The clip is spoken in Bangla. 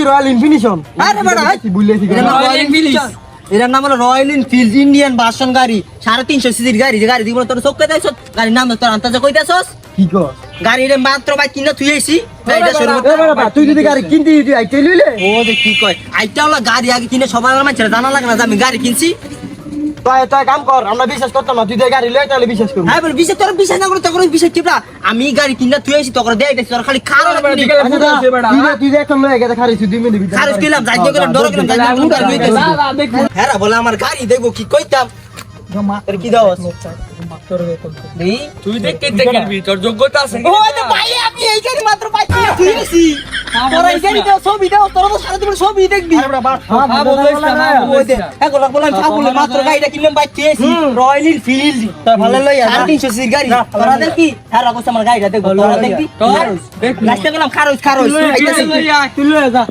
রয়্যাল ইনফিনিশন আরে বড় কি বললেছি রয়্যাল এনফিল্ড এর নাম হলো রয়্যাল এনফিল্ড ইন্ডিয়ান ভার্সন গাড়ি 350 সিসির গাড়ি যে গাড়ি দিব তোর চোখে দেয়ছ গাড়ির নাম তোর আন্তাজে কই দেছস কি কর গাড়ির মাত্র ভাই কিনা তুই আইছি গাড়িটা শুরু তুই যদি গাড়ি কিনতে দিতি আইতে লইলে ও যে কি কয় আইটা হলো গাড়ি আগে কিনে সবার মানুষের জানা লাগে না যে আমি গাড়ি কিনছি তুই কাম কর আমরা বিশ্বাস করতাম না তুই যে গাড়ি লই তাহলে বিশ্বাস করব হ্যাঁ বল বিশ্বাস তোর বিশ্বাস না করে তোর বিশ্বাস কিবা আমি গাড়ি কিনা তুই আইছি তোর দেই দেছ তোর খালি খারাপ তুই যে এখন লই গেছে খারিছ 2 মিনিট ভিতরে খারাপ কিলাম যাই গেলাম ডর গেলাম যাই গেলাম গাড়ি লইতেছি হ্যাঁ রা বলে আমার গাড়ি দেখবো কি কইতাম তোর কি দাও দেই তুই দেখ কে দেখবি তোর যোগ্যতা আছে ও তো ভাই আমি এই গাড়ি মাত্র পাই তুই নিছি তোর এই গাড়ি দাও ছবি দাও তোর তো সারা জীবন ছবি দেখবি এখন বললাম ফাগুলে মাত্র গাড়িটা কিনলাম ভাই তেছি রয়্যাল এনফিল্ড তোর ভালো লই 350 সিসির গাড়ি তোরা দেখি হ্যাঁ অবশ্য আমার গাড়িটা দেখবো তোরা দেখবি লাস্টে গেলাম খারজ তুই লইয়া তুই লই যা